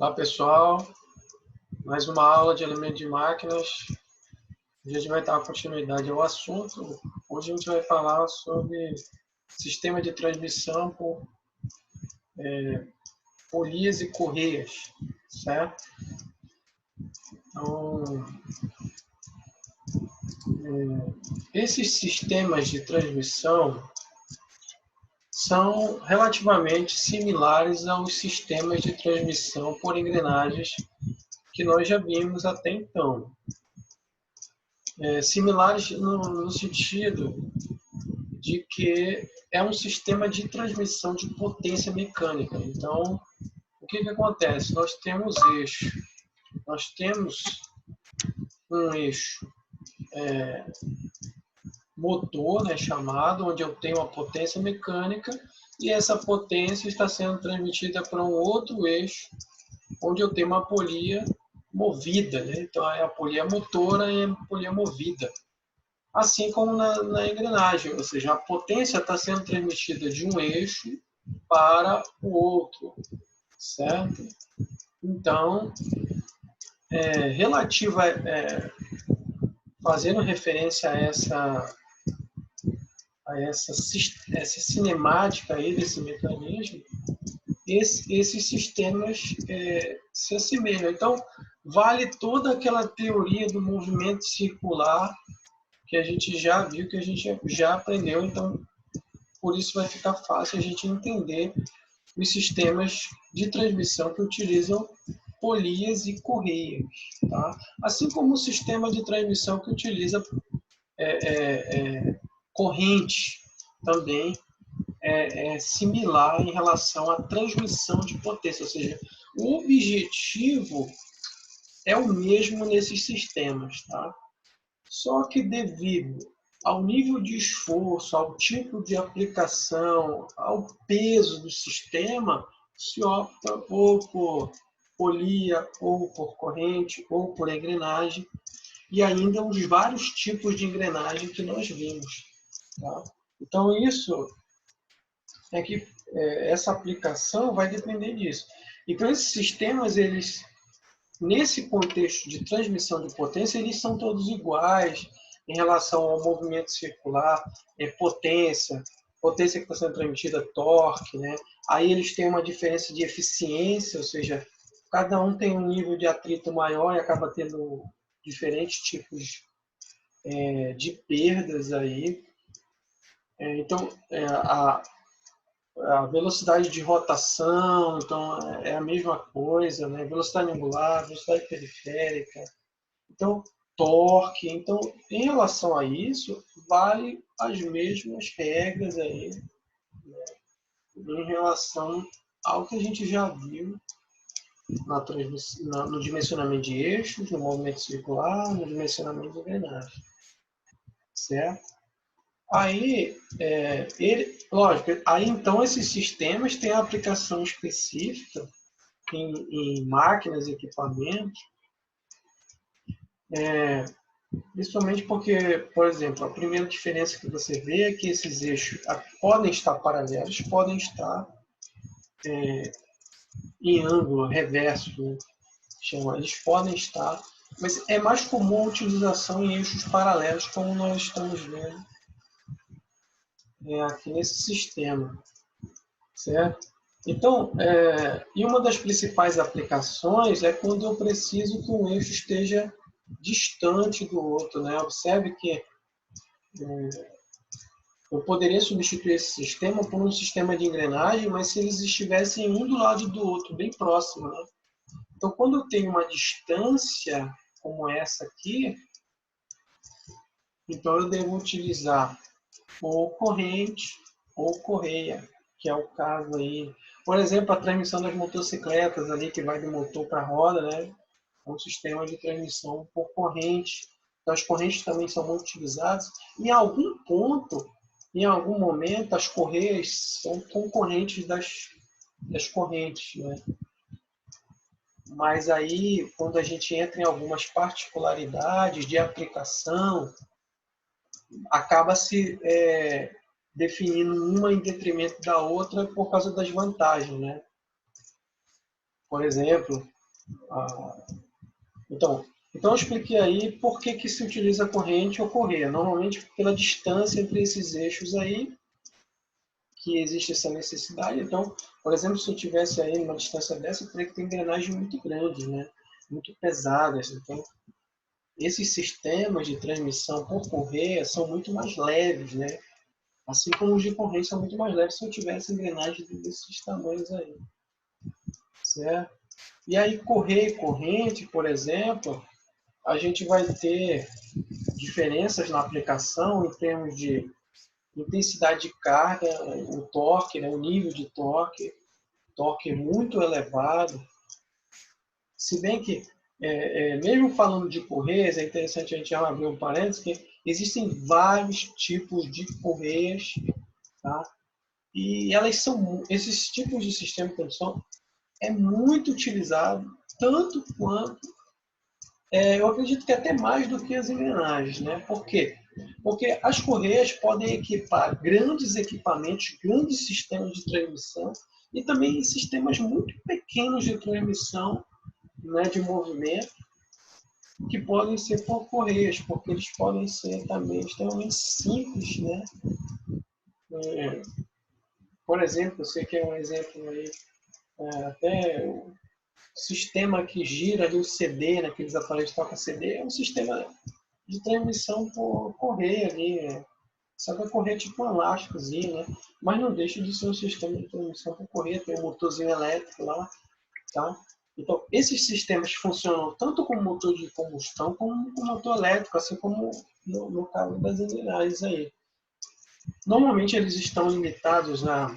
Olá pessoal, mais uma aula de elementos de máquinas. Hoje a gente vai dar continuidade ao assunto. Hoje a gente vai falar sobre sistema de transmissão por polias e correias, certo? Então, esses sistemas de transmissão são relativamente similares aos sistemas de transmissão por engrenagens que nós já vimos até então. Similares no sentido de que é um sistema de transmissão de potência mecânica. Então, o que acontece? Nós temos um eixo motor, né, chamado, onde eu tenho uma potência mecânica, e essa potência está sendo transmitida para um outro eixo, onde eu tenho uma polia movida, né? Então, é a polia motora e a polia movida. Assim como na engrenagem, ou seja, a potência está sendo transmitida de um eixo para o outro, certo? Então, fazendo referência a essa cinemática aí desse mecanismo, esses sistemas se assemelham. Então, vale toda aquela teoria do movimento circular que a gente já viu, que a gente já aprendeu. Então, por isso vai ficar fácil a gente entender os sistemas de transmissão que utilizam polias e correias, tá? Assim como o sistema de transmissão que utiliza corrente também é similar em relação à transmissão de potência, ou seja, o objetivo é o mesmo nesses sistemas, tá? Só que devido ao nível de esforço, ao tipo de aplicação, ao peso do sistema, se opta ou por polia, ou por corrente, ou por engrenagem, e ainda os vários tipos de engrenagem que nós vimos. Tá? Então, essa aplicação vai depender disso. Então, esses sistemas, nesse contexto de transmissão de potência, eles são todos iguais em relação ao movimento circular, potência que está sendo transmitida, torque, né? Aí eles têm uma diferença de eficiência, ou seja, cada um tem um nível de atrito maior e acaba tendo diferentes tipos de perdas aí. Então, a velocidade de rotação, então é a mesma coisa, né? Velocidade angular, velocidade periférica, então torque. Então, em relação a isso, vale as mesmas regras aí, né? Em relação ao que a gente já viu no dimensionamento de eixos, no movimento circular, no dimensionamento de engrenagem, certo? Aí, lógico, aí então esses sistemas têm aplicação específica em máquinas e equipamentos, principalmente porque, por exemplo, a primeira diferença que você vê é que esses eixos podem estar paralelos, podem estar em ângulo reverso, né? Eles podem estar, mas é mais comum a utilização em eixos paralelos, como nós estamos vendo aqui nesse sistema, certo? Então, e uma das principais aplicações é quando eu preciso que um eixo esteja distante do outro, né? Observe que eu poderia substituir esse sistema por um sistema de engrenagem, mas se eles estivessem um do lado do outro, bem próximo, né? Então, quando eu tenho uma distância como essa aqui, então eu devo utilizar ou corrente ou correia, que é o caso aí. Por exemplo, a transmissão das motocicletas ali, que vai do motor para a roda, né? É um sistema de transmissão por corrente. Então, as correntes também são muito utilizadas. Em algum ponto, em algum momento, as correias são concorrentes das correntes, né? Mas aí, quando a gente entra em algumas particularidades de aplicação, acaba se definindo uma em detrimento da outra por causa das vantagens, né? por exemplo, então eu expliquei aí por que se utiliza corrente ou correia. Normalmente pela distância entre esses eixos aí, que existe essa necessidade. Então, por exemplo, se eu tivesse aí uma distância dessa, eu teria que ter engrenagens muito grandes, né? Muito pesadas. Então, esses sistemas de transmissão por correia são muito mais leves, né? Assim como os de corrente são muito mais leves se eu tivesse engrenagens desses tamanhos aí. Certo? E aí, correia e corrente, por exemplo, a gente vai ter diferenças na aplicação em termos de intensidade de carga, o torque, né, o nível de torque muito elevado. Se bem que, mesmo falando de correias, é interessante a gente abrir um parênteses, que existem vários tipos de correias, tá? E esses tipos de sistema de produção é muito utilizado, tanto quanto, eu acredito que até mais do que as engrenagens, né? Por quê? Porque as correias podem equipar grandes equipamentos, grandes sistemas de transmissão e também sistemas muito pequenos de transmissão, né, de movimento, que podem ser por correias, porque eles podem ser também extremamente simples, né? Por exemplo, você quer um exemplo aí, até o sistema que gira ali o CD, naqueles aparelhos que tocam CD, é um sistema de transmissão por correia ali, né? Só que a correia é tipo um elásticozinho, né? Mas não deixa de ser um sistema de transmissão por correia, tem um motorzinho elétrico lá, tá? Então, esses sistemas funcionam tanto com motor de combustão como com motor elétrico, assim como no caso das engrenagens aí. Normalmente eles estão limitados a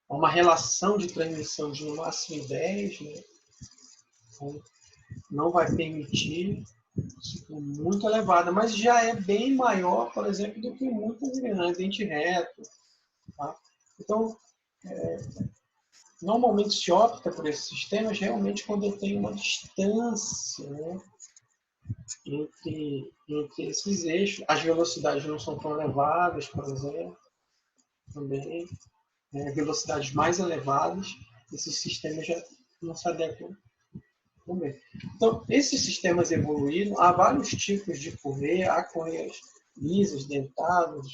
uma relação de transmissão de no máximo 10, né? Então, não vai permitir muito elevada, mas já é bem maior, por exemplo, do que muitas engrenagens dente reto. Tá? Então, normalmente se opta por esses sistemas realmente quando eu tenho uma distância, né, entre esses eixos. As velocidades não são tão elevadas, por exemplo, também. Velocidades mais elevadas, esses sistemas já não se adequam também. Então, esses sistemas evoluíram, há vários tipos de correia, há correias lisas, dentadas,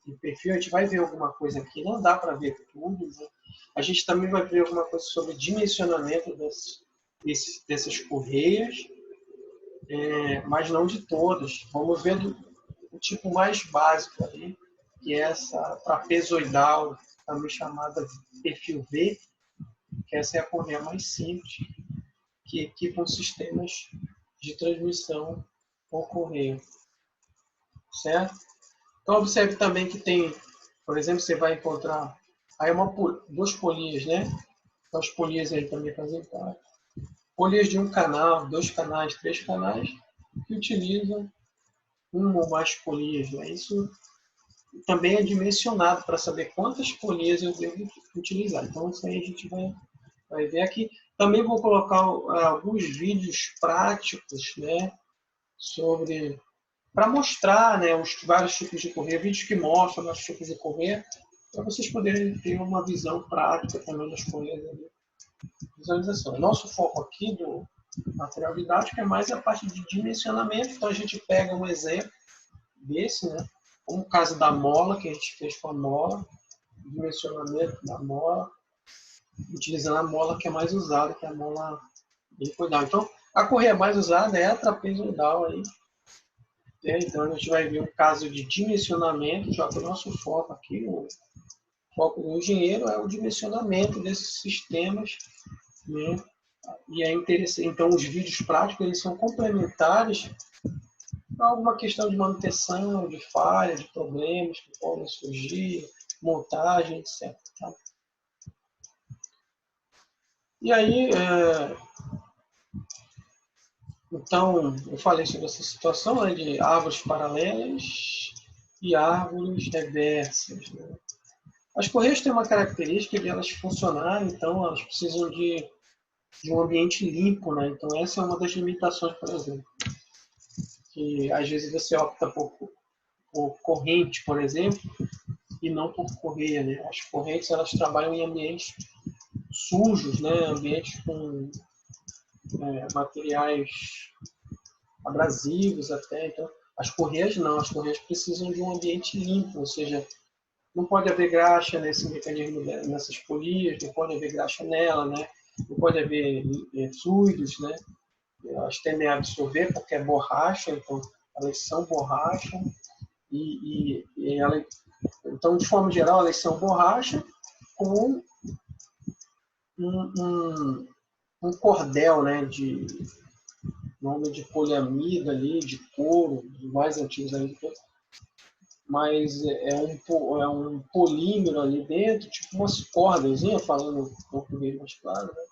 de perfil, a gente vai ver alguma coisa aqui, não dá para ver tudo, né? A gente também vai ver alguma coisa sobre dimensionamento dessas correias, mas não de todas. Vamos ver o tipo mais básico ali, que é essa trapezoidal, também chamada de perfil V, que essa é a correia mais simples, que equipam sistemas de transmissão por correia. Certo? Então, observe também que tem, por exemplo, você vai encontrar aí duas polias, né? Então, as polias aí também fazem parte. Polias de um canal, 2 canais, 3 canais, que utilizam uma ou mais polias. Né? Isso também é dimensionado para saber quantas polias eu devo utilizar. Então, isso aí a gente vai ver aqui. Também vou colocar alguns vídeos práticos, né, para mostrar, né, os vários tipos de correia, vídeos que mostram os tipos de correia, para vocês poderem ter uma visão prática também das correias ali. Visualização. Nosso foco aqui do material didático é mais a parte de dimensionamento, então a gente pega um exemplo desse, né, como o caso da mola, que a gente fez com a mola, dimensionamento da mola, utilizando a mola que é mais usada, que é a mola helicoidal. Então, a correia mais usada é a trapezoidal aí. Então, a gente vai ver um caso de dimensionamento, já que o nosso foco aqui, o foco do engenheiro é o dimensionamento desses sistemas, né? E é interessante. Então, os vídeos práticos eles são complementares para alguma questão de manutenção, de falha, de problemas que podem surgir, montagem, etc. Tá? E aí, então, eu falei sobre essa situação, né, de árvores paralelas e árvores reversas. Né? As correias têm uma característica de elas funcionarem, então elas precisam de um ambiente limpo. Né? Então, essa é uma das limitações, por exemplo. Que às vezes você opta por corrente, por exemplo, e não por correia. Né? As correntes elas trabalham em ambientes sujos, né? Ambientes com materiais abrasivos até. Então, as correias não, as correias precisam de um ambiente limpo, ou seja, não pode haver graxa nesse mecanismo, nessas polias, não pode haver graxa nela, né? Não pode haver fluidos, né? Elas tendem a absorver porque é borracha, então elas são borracha então, de forma geral, elas são borracha com um cordel, né, de nome de poliamida ali, de couro, dos mais antigos ali, mas é um polímero ali dentro, tipo umas cordas, falando um português mais claro, né?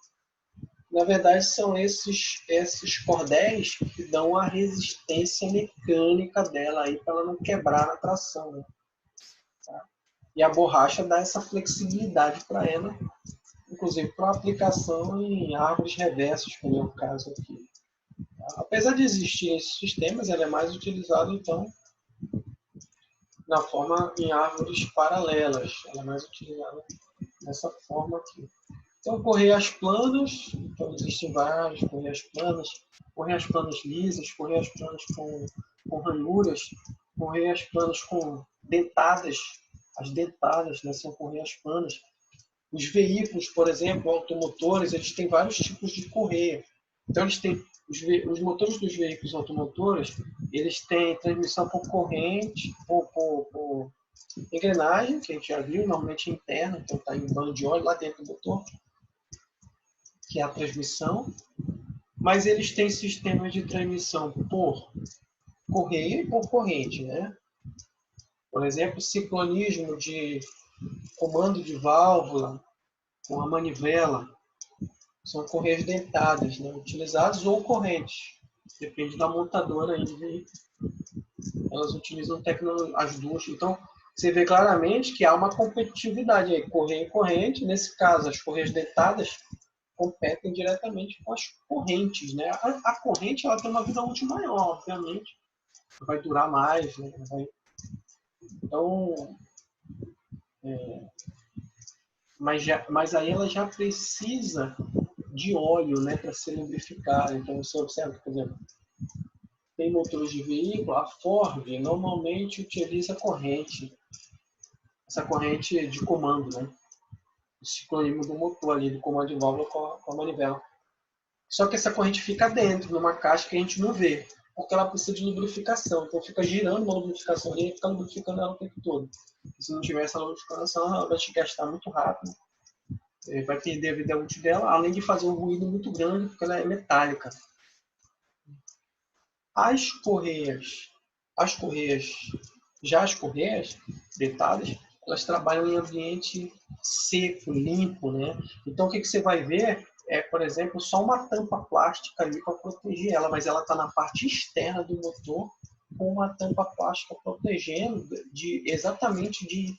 Na verdade, são esses cordéis que dão a resistência mecânica dela aí para ela não quebrar na tração, né? Tá? E a borracha dá essa flexibilidade para ela, inclusive para aplicação em árvores reversas, como é o caso aqui. Tá? Apesar de existirem esses sistemas, ela é mais utilizada, então, na forma em árvores paralelas. Ela é mais utilizada dessa forma aqui. Então, correias planas, então existem várias correias planas lisas, correias planas com ranhuras, correias planas com dentadas. As dentadas, né, são correias planas. Os veículos, por exemplo, automotores, eles têm vários tipos de correia. Então, eles têm os motores dos veículos automotores, eles têm transmissão por corrente, por engrenagem, que a gente já viu, normalmente interna, então está em banho de óleo lá dentro do motor, que é a transmissão, mas eles têm sistemas de transmissão por correia e por corrente, né? Por exemplo, sincronismo de comando de válvula com a manivela, são correias dentadas, né? Utilizadas ou correntes, depende da montadora aí de veículo. Elas utilizam as duas, então você vê claramente que há uma competitividade aí, correia e corrente. Nesse caso, as correias dentadas competem diretamente com as correntes, né? A corrente ela tem uma vida útil maior, obviamente, vai durar mais, né? Então, mas aí ela já precisa de óleo, né, para ser lubrificada. Então você observa, por exemplo, tem motores de veículo, a Ford normalmente utiliza corrente, essa corrente de comando, né? O sincronismo do motor ali, do comando de válvula com a manivela. Só que essa corrente fica dentro, numa caixa que a gente não vê, porque ela precisa de lubrificação. Então fica girando uma lubrificação ali e fica lubrificando ela o tempo todo. Se não tiver essa lubrificação, ela vai te gastar muito rápido, vai perder a vida útil dela, além de fazer um ruído muito grande, porque ela é metálica. As correias dentadas, elas trabalham em ambiente seco, limpo, né? Então o que você vai ver é, por exemplo, só uma tampa plástica ali para proteger ela, mas ela está na parte externa do motor com uma tampa plástica protegendo exatamente de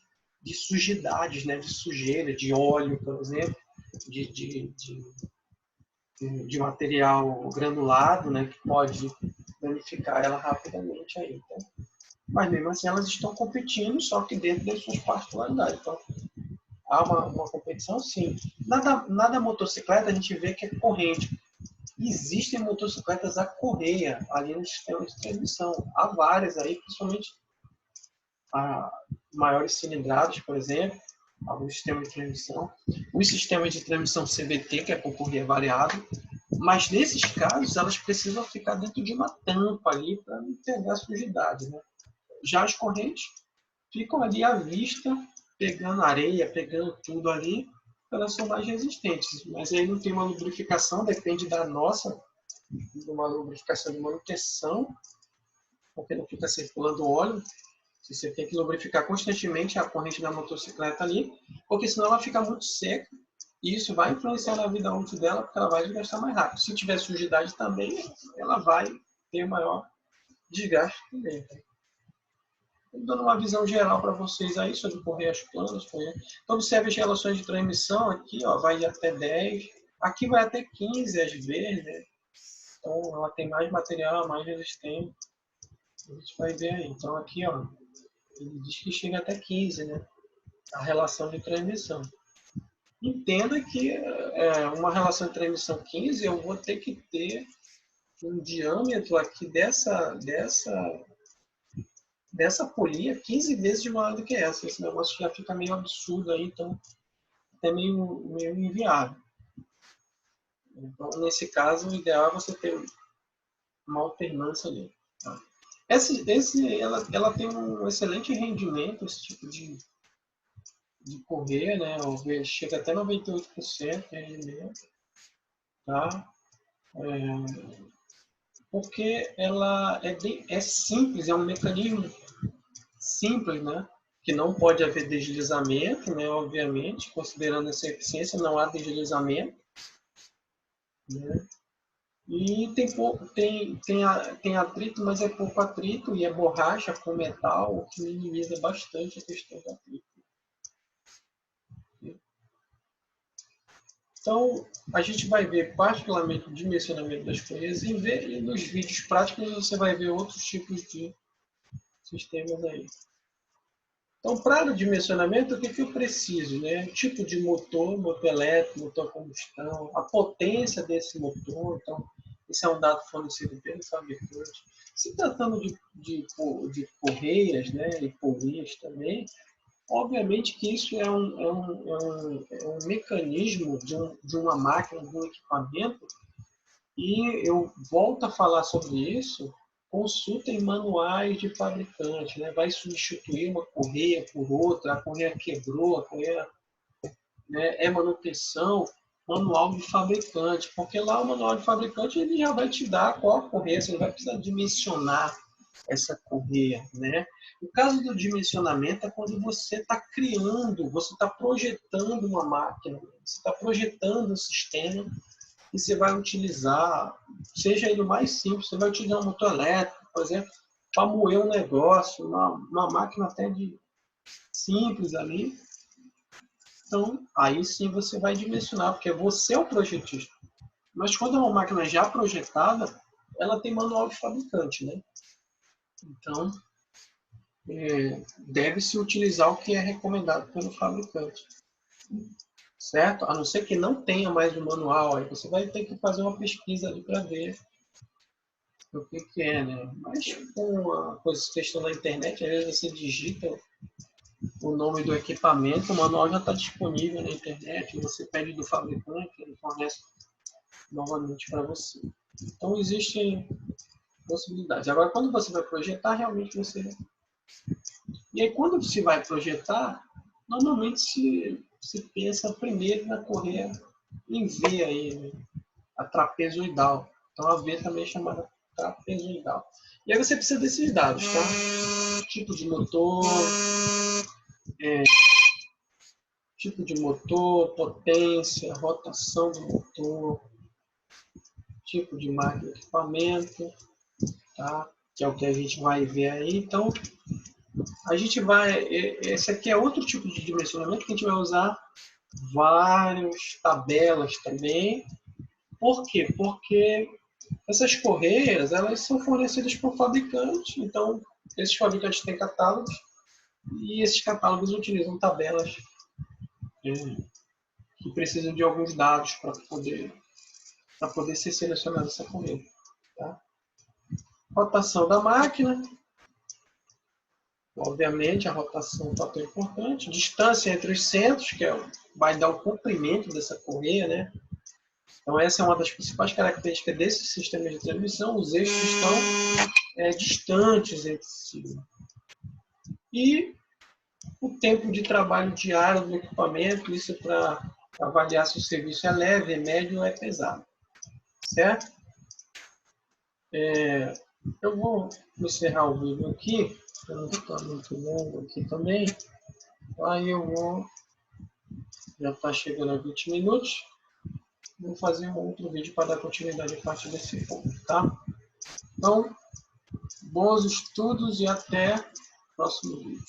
sujidades, né? De sujeira, de óleo, por exemplo, de material granulado, né? Que pode danificar ela rapidamente aí. Então, mas mesmo assim elas estão competindo, só que dentro das suas particularidades. Então, há uma competição, sim. Nada motocicleta a gente vê que é corrente. Existem motocicletas a correia ali no sistema de transmissão. Há várias aí, principalmente a maiores cilindradas, por exemplo, alguns sistemas de transmissão. Os sistemas de transmissão CVT, que é por correia variável. Mas nesses casos, elas precisam ficar dentro de uma tampa ali para não pegar sujidade, né? Já as correntes ficam ali à vista, pegando areia, pegando tudo ali, elas são mais resistentes. Mas aí não tem uma lubrificação, depende de uma lubrificação de manutenção, porque não fica circulando óleo. Você tem que lubrificar constantemente a corrente da motocicleta ali, porque senão ela fica muito seca e isso vai influenciar na vida útil dela, porque ela vai desgastar mais rápido. Se tiver sujidade também, ela vai ter maior desgaste também. Estou dando uma visão geral para vocês aí sobre correias planas. Então, observe as relações de transmissão aqui, ó, vai até 10. Aqui vai até 15 às vezes, né? Então, ela tem mais material, mais resistente. A gente vai ver aí. Então, aqui, ó, ele diz que chega até 15, né? A relação de transmissão. entenda que uma relação de transmissão 15, eu vou ter que ter um diâmetro aqui dessa polia 15 vezes maior do que essa. Esse negócio já fica meio absurdo aí, então até meio inviável. Então, nesse caso, o ideal é você ter uma alternância ali. Tá? Ela tem um excelente rendimento, esse tipo de correia, né? Chega até 98% de rendimento. Tá? Porque ela é simples, é um mecanismo simples, né? Que não pode haver deslizamento, né? Obviamente, considerando essa eficiência, não há deslizamento. Né? E tem atrito, mas é pouco atrito, e é borracha com metal, o que minimiza bastante a questão do atrito. Então, a gente vai ver particularmente o dimensionamento das correias e nos vídeos práticos você vai ver outros tipos de sistemas aí. Então, para o dimensionamento, o que eu preciso? Né? Tipo de motor elétrico, motor a combustão, a potência desse motor. Então, esse é um dado fornecido pelo fabricante. Se tratando de correias, né, e polias também, obviamente que isso é um mecanismo de uma máquina, de um equipamento, e eu volto a falar sobre isso. Consultem manuais de fabricante, né? Vai substituir uma correia por outra, a correia quebrou, a correia, né, é manutenção, manual de fabricante, porque lá o manual de fabricante ele já vai te dar qual a correia, você não vai precisar dimensionar essa correia, né? O caso do dimensionamento é quando você está criando, você está projetando uma máquina, você está projetando um sistema e você vai utilizar, seja ele o mais simples, você vai utilizar um motor elétrico, por exemplo, para moer um negócio, uma máquina até de simples ali. Então, aí sim você vai dimensionar, porque você é o projetista. Mas quando é uma máquina já projetada, ela tem manual de fabricante, né? Então, deve-se utilizar o que é recomendado pelo fabricante. Certo? A não ser que não tenha mais um manual, aí você vai ter que fazer uma pesquisa ali para ver o que é, né? Mas com a questão da internet, às vezes você digita o nome do equipamento, o manual já está disponível na internet, você pede do fabricante, ele fornece novamente para você. Então, existem possibilidades. Agora, quando você vai projetar, realmente você... E aí, quando se vai projetar, normalmente se pensa primeiro na correia em V aí, né? A trapezoidal. Então, a V também é chamada trapezoidal. E aí você precisa desses dados, tá? Tipo de motor, potência, rotação do motor, tipo de máquina de equipamento, tá? Que é o que a gente vai ver aí. Então, a gente vai... Esse aqui é outro tipo de dimensionamento que a gente vai usar várias tabelas também. Por quê? Porque essas correias, elas são fornecidas por fabricantes, então esses fabricantes têm catálogos e esses catálogos utilizam tabelas que precisam de alguns dados para poder ser selecionada essa correia. Tá? Rotação da máquina, obviamente a rotação é um fator importante. Distância entre os centros, que vai dar o comprimento dessa correia, né? Então essa é uma das principais características desse sistema de transmissão, os eixos estão distantes entre si. E o tempo de trabalho diário do equipamento, isso para avaliar se o serviço é leve, é médio ou é pesado. Certo? Eu vou encerrar o vídeo aqui, para não ficar muito longo aqui também. Aí eu vou... Já está chegando a 20 minutos. Vou fazer um outro vídeo para dar continuidade a partir desse ponto, tá? Então, bons estudos e até o próximo vídeo.